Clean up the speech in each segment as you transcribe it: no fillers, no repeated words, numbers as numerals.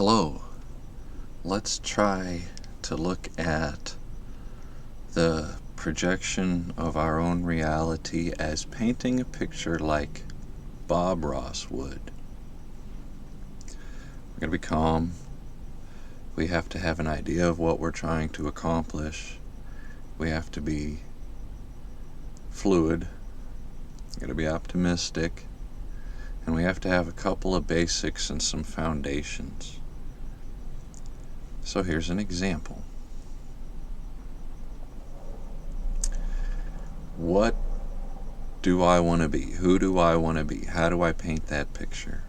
Hello. Let's try to look at the projection of our own reality as painting a picture like Bob Ross would. We're going to be calm. We have to have an idea of what we're trying to accomplish. We have to be fluid. We're going to be optimistic. And we have to have a couple of basics and some foundations. So here's an example. What do I want to be? Who do I want to be? How do I paint that picture?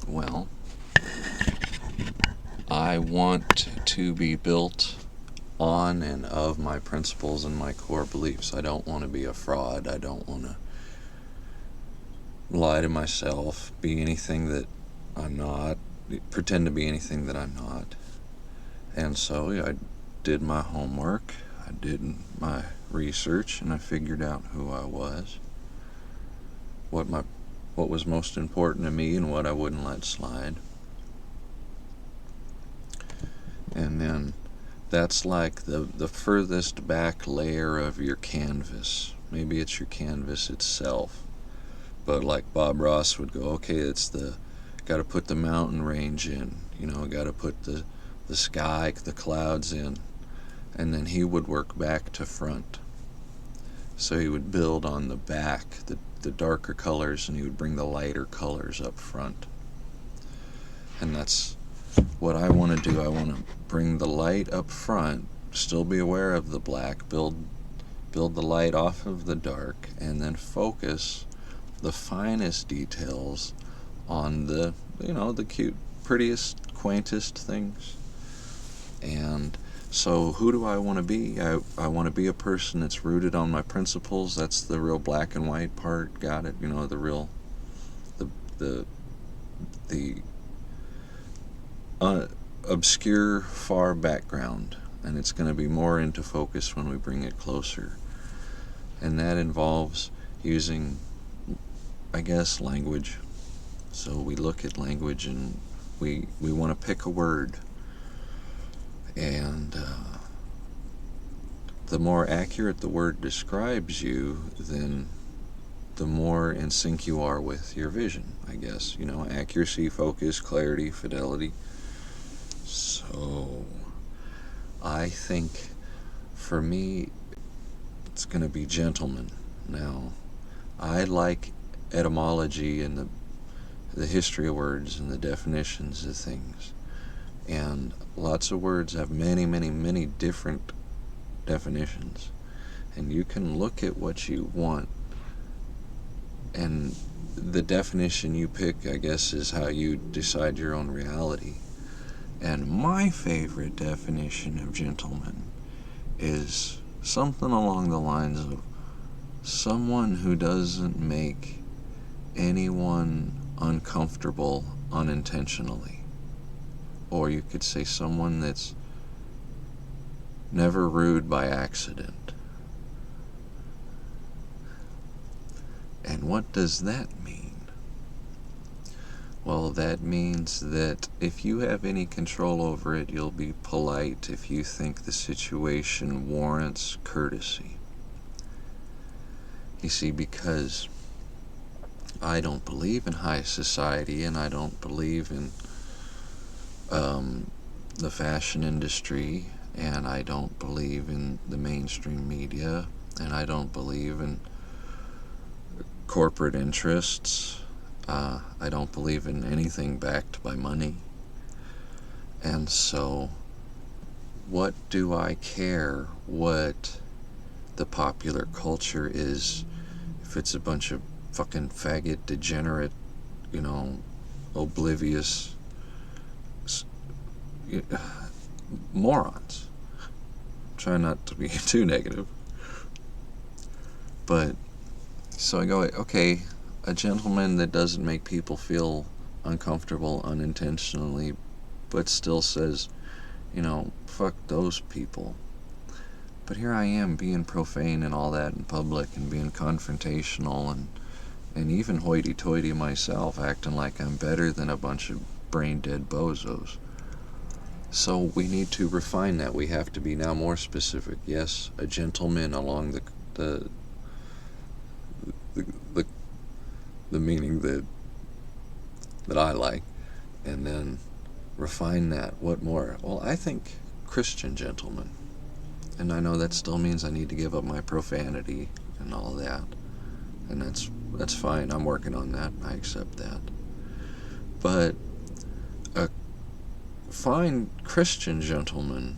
Well, I want to be built on and of my principles and my core beliefs. I don't want to be a fraud. I don't want to lie to myself, be anything that I'm not, pretend to be anything that I'm not. And so I did my homework, I did my research, and I figured out who I was, what was most important to me and what I wouldn't let slide. And then that's like the furthest back layer of your canvas. Maybe it's your canvas itself. But like Bob Ross would go, okay, it's got to put the mountain range in, got to put the sky, the clouds in, and then he would work back to front. So he would build on the back, the darker colors, and he would bring the lighter colors up front. And that's what I want to do. I want to bring the light up front, still be aware of the black, build the light off of the dark, and then focus the finest details on the cute, prettiest, quaintest things. And so who do I want to be? I want to be a person that's rooted on my principles. That's the real black and white part. Got it? The real the obscure far background, and it's going to be more into focus when we bring it closer. And that involves using, I guess, language. So we look at language and we want to pick a word. And the more accurate the word describes you, then the more in sync you are with your vision, I guess. Accuracy, focus, clarity, fidelity. So I think for me, it's going to be gentleman. Now, I like etymology and the history of words and the definitions of things. And lots of words have many, many, many different definitions. And you can look at what you want, and the definition you pick, I guess, is how you decide your own reality. And my favorite definition of gentleman is something along the lines of someone who doesn't make anyone uncomfortable unintentionally. Or you could say someone that's never rude by accident. And what does that mean? Well, that means that if you have any control over it, you'll be polite if you think the situation warrants courtesy. You see, because I don't believe in high society, and I don't believe in the fashion industry, and I don't believe in the mainstream media, and I don't believe in corporate interests. I don't believe in anything backed by money. And so, what do I care what the popular culture is if it's a bunch of fucking faggot, degenerate, oblivious morons. Try not to be too negative. But, so I go, okay, a gentleman that doesn't make people feel uncomfortable unintentionally, but still says, fuck those people. But here I am being profane and all that in public and being confrontational and even hoity-toity myself, acting like I'm better than a bunch of brain-dead bozos. So we need to refine that. We have to be now more specific. Yes, a gentleman along the the, the, the meaning that I like, and then refine that. What more? Well, I think Christian gentleman. And I know that still means I need to give up my profanity and all that. And that's fine. I'm working on that. I accept that. But a fine Christian gentleman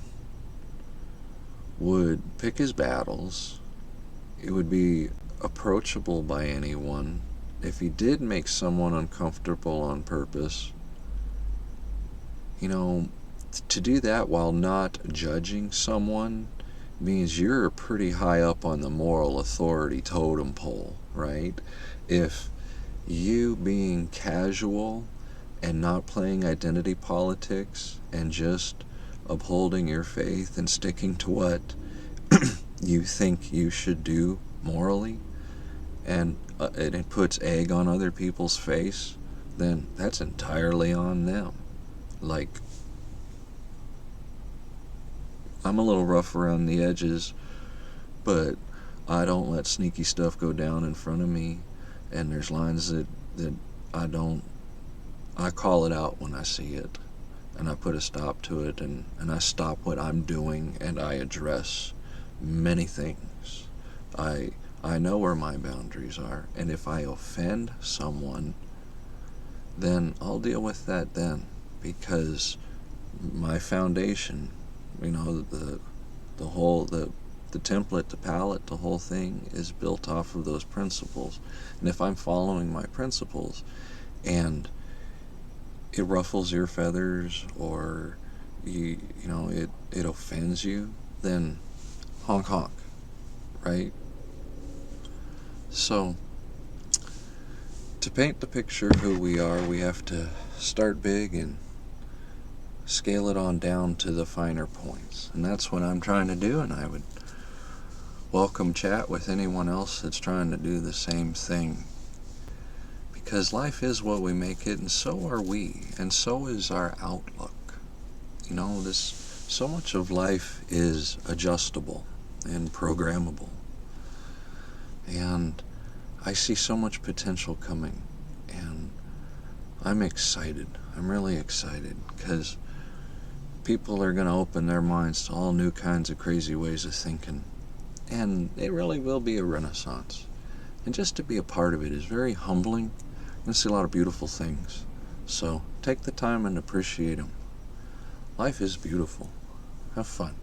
would pick his battles. It would be approachable by anyone. If he did make someone uncomfortable on purpose, to do that while not judging someone means you're pretty high up on the moral authority totem pole, right? If you being casual and not playing identity politics and just upholding your faith and sticking to what you think you should do morally, and it puts egg on other people's face, then that's entirely on them. Like, I'm a little rough around the edges, but I don't let sneaky stuff go down in front of me, and there's lines that I call it out when I see it, and I put a stop to it, and I stop what I'm doing, and I address many things. I know where my boundaries are, and if I offend someone, then I'll deal with that then, because my foundation, the whole the template, the palette, the whole thing is built off of those principles. And if I'm following my principles and it ruffles your feathers, or it offends you, then honk honk, right? So to paint the picture of who we are, we have to start big and scale it on down to the finer points. And that's what I'm trying to do, and I would welcome chat with anyone else that's trying to do the same thing. Because life is what we make it, and so are we, and so is our outlook. So much of life is adjustable and programmable. And I see so much potential coming, and I'm excited. I'm really excited, because people are going to open their minds to all new kinds of crazy ways of thinking. And it really will be a renaissance. And just to be a part of it is very humbling. You're going to see a lot of beautiful things. So take the time and appreciate them. Life is beautiful. Have fun.